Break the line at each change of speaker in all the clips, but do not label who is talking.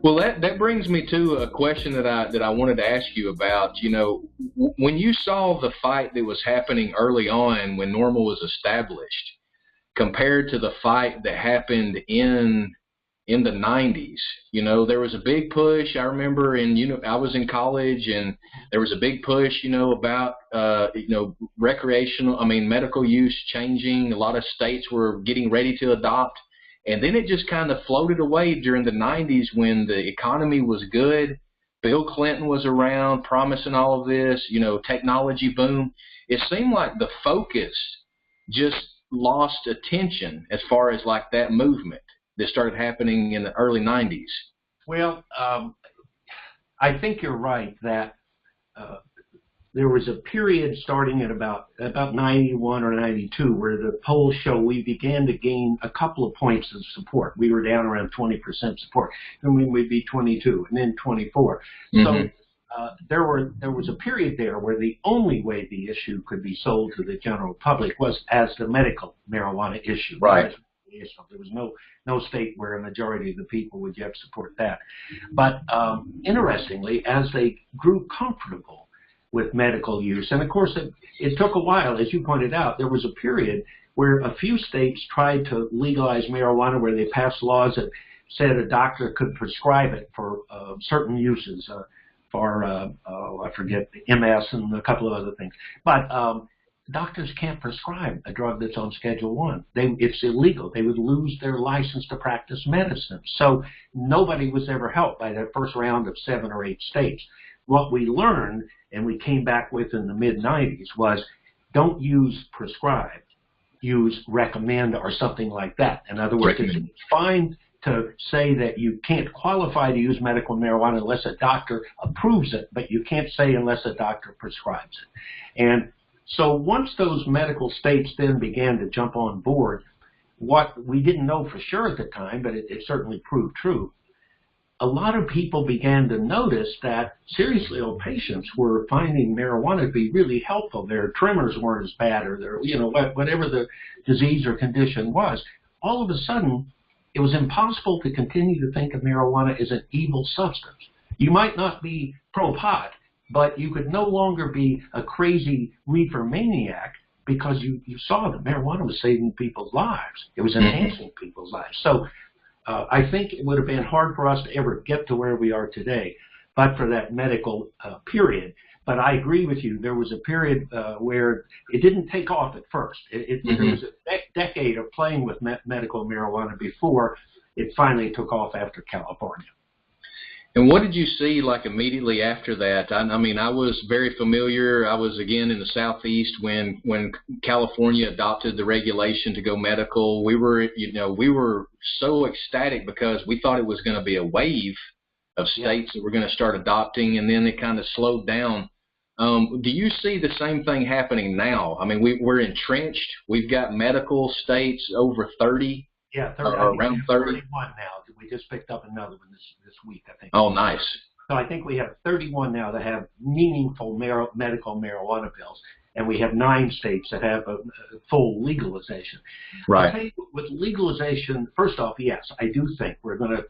Well, that brings me to a question that I wanted to ask you about. You know, when you saw the fight that was happening early on when NORML was established, compared to the fight that happened in the 90s, you know, there was a big push. I remember I was in college, and there was a big push, you know, about medical use changing. A lot of states were getting ready to adopt. And then it just kind of floated away during the 90s when the economy was good. Bill Clinton was around promising all of this, you know, technology boom. It seemed like the focus just lost attention as far as like that movement that started happening in the early 90s.
Well, I think you're right that there was a period starting at about 91 or 92 where the polls show we began to gain a couple of points of support. We were down around 20% support, and we would be 22 and then 24. Mm-hmm. So there was a period there where the only way the issue could be sold to the general public was as the medical marijuana issue.
Right.
There was no state where a majority of the people would yet support that. But interestingly, as they grew comfortable with medical use, and of course it took a while, as you pointed out, there was a period where a few states tried to legalize marijuana, where they passed laws that said a doctor could prescribe it for certain uses, for I forget, MS and a couple of other things. But doctors can't prescribe a drug that's on Schedule 1. It's illegal. They would lose their license to practice medicine. So nobody was ever helped by that first round of 7 or 8 states. What we learned, and we came back with in the mid-90s, was don't use prescribed, use recommend or something like that. In other words, it's fine to say that you can't qualify to use medical marijuana unless a doctor approves it, but you can't say unless a doctor prescribes it. And so once those medical states then began to jump on board, what we didn't know for sure at the time, but it certainly proved true, a lot of people began to notice that seriously ill patients were finding marijuana to be really helpful. Their tremors weren't as bad, or their, whatever the disease or condition was. All of a sudden, it was impossible to continue to think of marijuana as an evil substance. You might not be pro-pot, but you could no longer be a crazy reefer maniac because you saw that marijuana was saving people's lives. It was enhancing people's lives. So I think it would have been hard for us to ever get to where we are today, but for that medical period. But I agree with you. There was a period where it didn't take off at first. There was a decade of playing with medical marijuana before it finally took off after California.
And what did you see like immediately after that? I mean, I was very familiar. I was again in the Southeast when California adopted the regulation to go medical. We were so ecstatic because we thought it was going to be a wave of states that were going to start adopting, and then it kind of slowed down. Do you see the same thing happening now? I mean, we're entrenched. We've got medical states over 30.
Yeah,
around 30.
31 now. We just picked up another one this week, I think.
Oh, nice.
So I think we have 31 now that have meaningful medical marijuana bills, and we have 9 states that have a full legalization.
Right.
I'll tell you, with legalization, first off, yes, I do think we're going to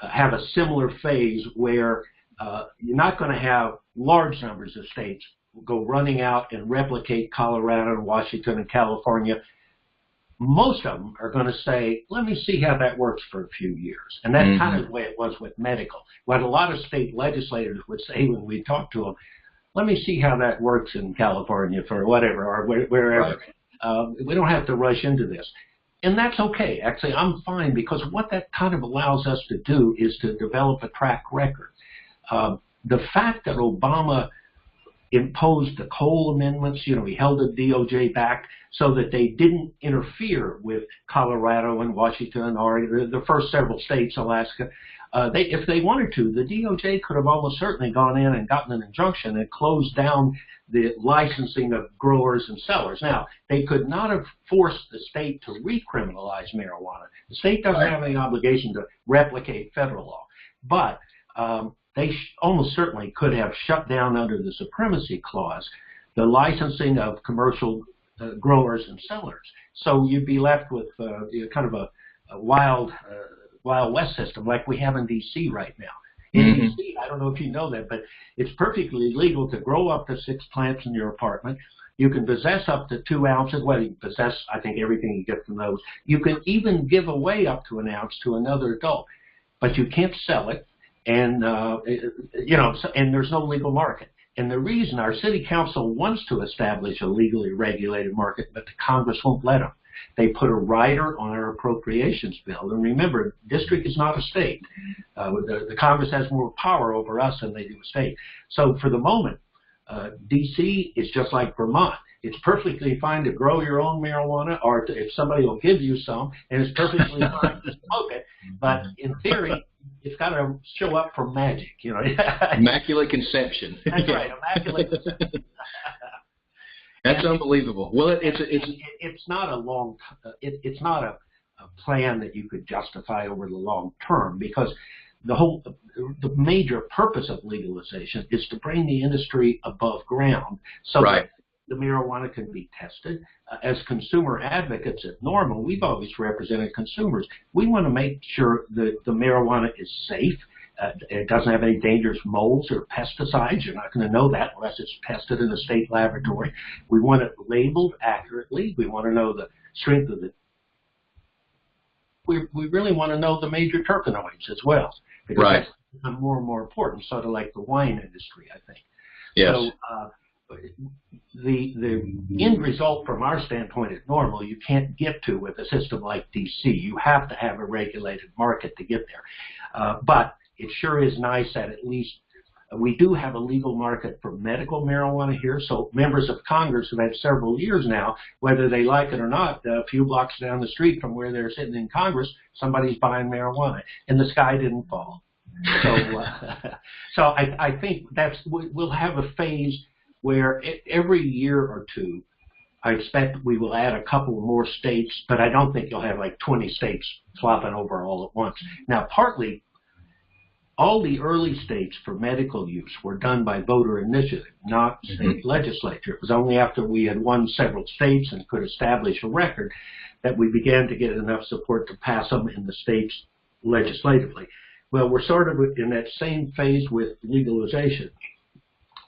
have a similar phase where you're not going to have large numbers of states go running out and replicate Colorado and Washington and California. Most of them are going to say, let me see how that works for a few years. And that's kind of the way it was with medical. What a lot of state legislators would say when we talk to them, let me see how that works in California for whatever, or wherever. Right. We don't have to rush into this. And that's okay. Actually, I'm fine, because what that kind of allows us to do is to develop a track record. The fact that Obama imposed the Cole amendments, he held the DOJ back so that they didn't interfere with Colorado and Washington or the first several states, Alaska. If they wanted to, the DOJ could have almost certainly gone in and gotten an injunction and closed down the licensing of growers and sellers. Now, they could not have forced the state to recriminalize marijuana. The state doesn't have any obligation to replicate federal law, but they almost certainly could have shut down under the Supremacy Clause the licensing of commercial growers and sellers. So you'd be left with kind of a wild Wild West system like we have in D.C. right now. In D.C., I don't know if you know that, but it's perfectly legal to grow up to 6 plants in your apartment. You can possess up to 2 ounces. Well, you can possess, I think, everything you get from those. You can even give away up to an ounce to another adult, but you can't sell it, and and there's no legal market. And the reason our city council wants to establish a legally regulated market, but the Congress won't let them. They put a rider on our appropriations bill. And remember, district is not a state. The Congress has more power over us than they do a state. So for the moment, D.C. is just like Vermont. It's perfectly fine to grow your own marijuana, or if somebody will give you some, and it's perfectly fine to smoke it. But in theory, it's got to show up for magic,
Immaculate conception.
That's right, immaculate conception.
That's unbelievable. Well,
it's not a plan that you could justify over the long term, because the major purpose of legalization is to bring the industry above ground so that the marijuana can be tested. As consumer advocates at NORML, we've always represented consumers. We want to make sure that the marijuana is safe. It doesn't have any dangerous molds or pesticides. You're not going to know that unless it's tested in a state laboratory. We want it labeled accurately. We want to know the strength of the. We really want to know the major terpenoids as well, because that's become more and more important, sort of like the wine industry, I think.
Yes.
So the end result from our standpoint at NORML, you can't get to with a system like D.C. You have to have a regulated market to get there. But it sure is nice that at least we do have a legal market for medical marijuana here. So members of Congress have had several years now, whether they like it or not, a few blocks down the street from where they're sitting in Congress, somebody's buying marijuana, and the sky didn't fall. So I think we'll have a phase where every year or two, I expect we will add a couple more states, but I don't think you'll have like 20 states flopping over all at once. Now, partly, all the early states for medical use were done by voter initiative, not state legislature. It was only after we had won several states and could establish a record that we began to get enough support to pass them in the states legislatively. Well, we're sort of in that same phase with legalization.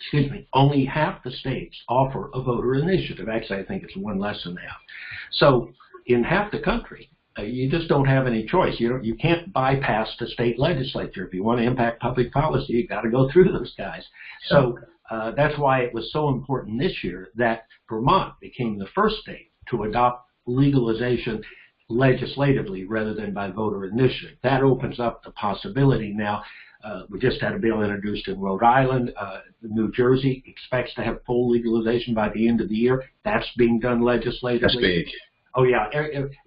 Excuse me, only half the states offer a voter initiative. Actually, I think it's one less than half. So in half the country, you just don't have any choice. You can't bypass the state legislature. If you want to impact public policy, you got to go through those guys. So that's why it was so important this year that Vermont became the first state to adopt legalization legislatively rather than by voter initiative. That opens up the possibility now. We just had a bill introduced in Rhode Island. New Jersey expects to have full legalization by the end of the year. That's being done legislatively.
That's big.
Oh, yeah.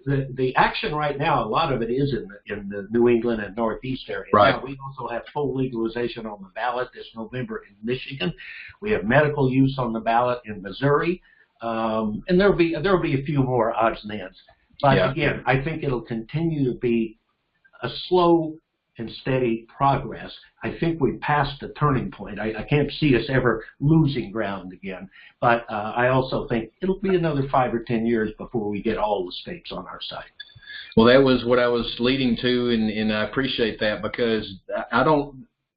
The action right now, a lot of it is in the New England and Northeast area.
Right.
Now, we also have full legalization on the ballot this November in Michigan. We have medical use on the ballot in Missouri. And there'll be a few more odds and ends. But again, I think it'll continue to be a slow and steady progress. I think we've passed the turning point. I can't see us ever losing ground again. But I also think it'll be another 5 or 10 years before we get all the states on our side.
Well, that was what I was leading to, and I appreciate that, because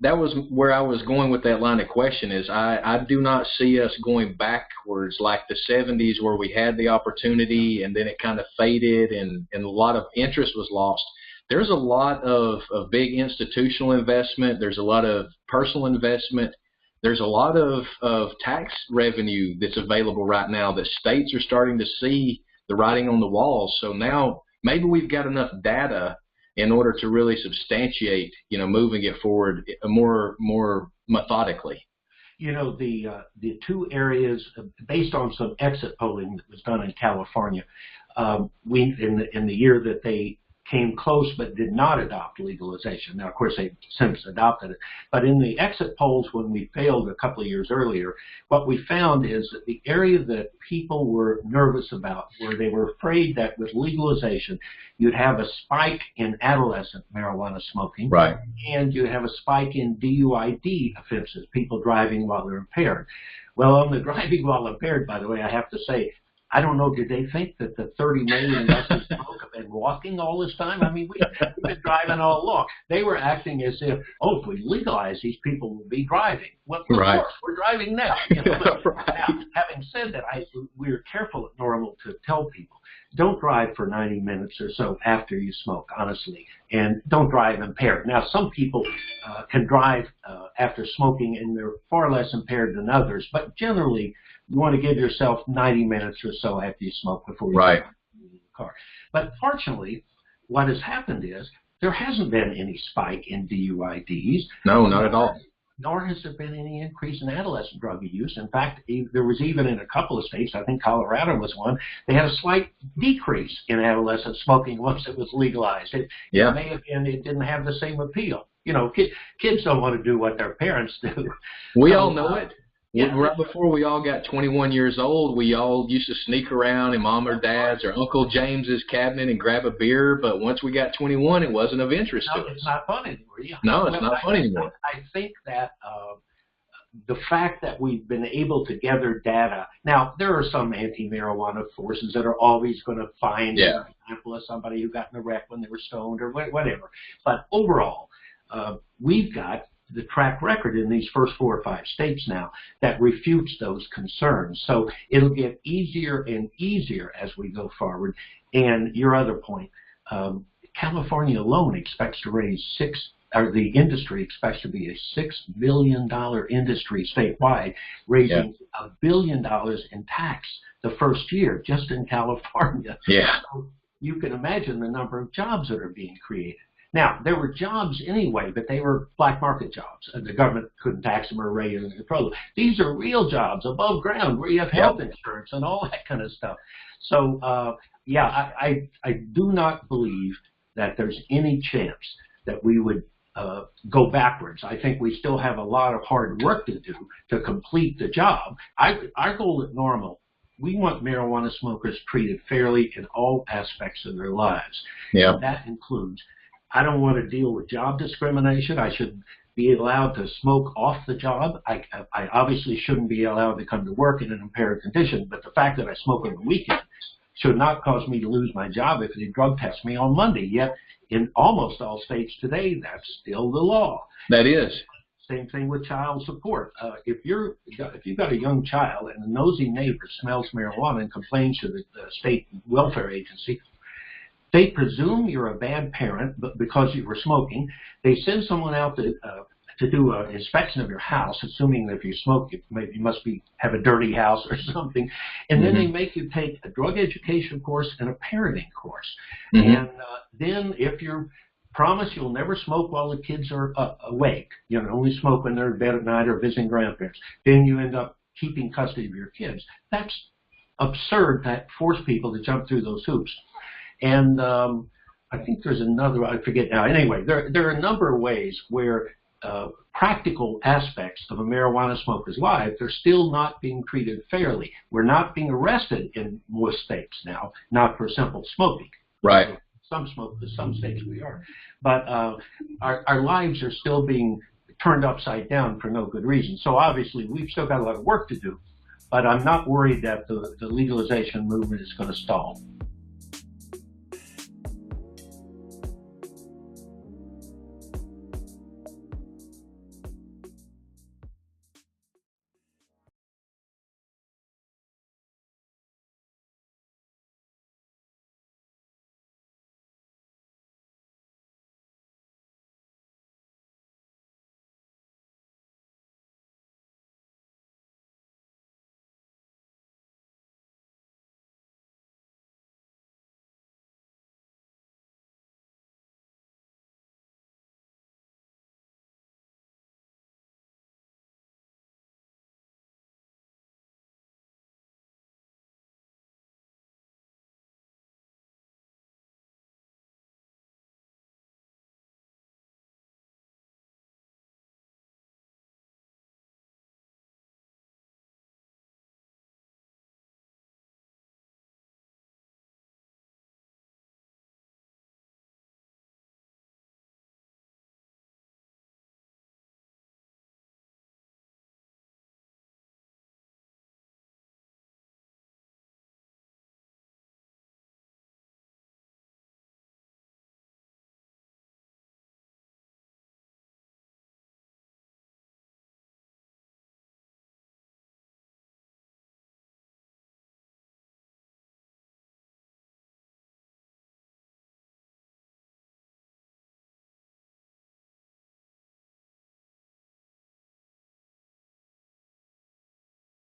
that was where I was going with that line of question. Is I do not see us going backwards like the 70s, where we had the opportunity and then it kind of faded and a lot of interest was lost. There's a lot of big institutional investment. There's a lot of personal investment. There's a lot of tax revenue that's available right now that states are starting to see the writing on the walls. So now maybe we've got enough data in order to really substantiate, moving it forward more methodically. The two areas, based on some exit polling that was done in California, in the year that they came close but did not adopt legalization. Now, of course, they've since adopted it. But in the exit polls, when we failed a couple of years earlier, what we found is that the area that people were nervous about, where they were afraid that with legalization, you'd have a spike in adolescent marijuana smoking. Right.
And you'd have a spike in DUID offenses, people driving while they're impaired. Well, on the driving while impaired, by the way, I have to say, I don't know, did they think that the 30 million less than smoke have been walking all this time? I mean, we've been driving all along. They were acting as if, oh, if we legalize, these people will be driving. Well, of
right.
course, we're driving now. You know?
Right.
Now, having said that, we're careful at NORML to tell people, don't drive for 90 minutes or so after you smoke, honestly, and don't drive impaired. Now, some people can drive after smoking, and they're far less impaired than others, but generally, you want to give yourself 90 minutes or so after you smoke before you
right.
get in the car. But fortunately, what has happened is there hasn't been any spike in DUIDs.
No, not at all.
Nor has there been any increase in adolescent drug use. In fact, there was even in a couple of states, I think Colorado was one, they had a slight decrease in adolescent smoking once it was legalized. It may have been, it didn't have the same appeal. You know, kids don't want to do what their parents do.
We all know it.
Yeah.
Right before we all got 21 years old, we all used to sneak around in Mom or Dad's or Uncle James's cabinet and grab a beer. But once we got 21, it wasn't of interest to us.
It's not fun anymore. Yeah.
No, it's not fun anymore.
I think that the fact that we've been able to gather data. Now, there are some anti-marijuana forces that are always going to find an example of somebody who got in a wreck when they were stoned or whatever. But overall, we've got the track record in these first 4 or 5 states now that refutes those concerns. So it'll get easier and easier as we go forward. And your other point, California alone expects to raise the industry expects to be a $6 billion industry statewide, raising $1 billion in tax the first year just in California.
Yeah.
So you can imagine the number of jobs that are being created. Now, there were jobs anyway, but they were black market jobs. And the government couldn't tax them or raise them or control them. These are real jobs above ground where you have health insurance and all that kind of stuff. So, I do not believe that there's any chance that we would go backwards. I think we still have a lot of hard work to do to complete the job. Our goal at NORML, we want marijuana smokers treated fairly in all aspects of their lives.
Yeah.
And that includes, I don't want to deal with job discrimination. I should be allowed to smoke off the job. I obviously shouldn't be allowed to come to work in an impaired condition, but the fact that I smoke on the weekend should not cause me to lose my job if they drug test me on Monday. Yet, in almost all states today, that's still the law.
That is.
Same thing with child support. If you've got a young child and a nosy neighbor smells marijuana and complains to the state welfare agency, they presume you're a bad parent, but because you were smoking, they send someone out to do an inspection of your house, assuming that if you smoke, you must have a dirty house or something, and then they make you take a drug education course and a parenting course. And then if you promise you'll never smoke while the kids are awake, you know, only smoke when they're in bed at night or visiting grandparents, then you end up keeping custody of your kids. That's absurd to force people to jump through those hoops. And I think there's another, I forget now. Anyway, there are a number of ways where practical aspects of a marijuana smoker's life, they're still not being treated fairly. We're not being arrested in most states now, not for simple smoking.
Right.
Some states we are. But our lives are still being turned upside down for no good reason. So obviously we've still got a lot of work to do, but I'm not worried that the legalization movement is going to stall.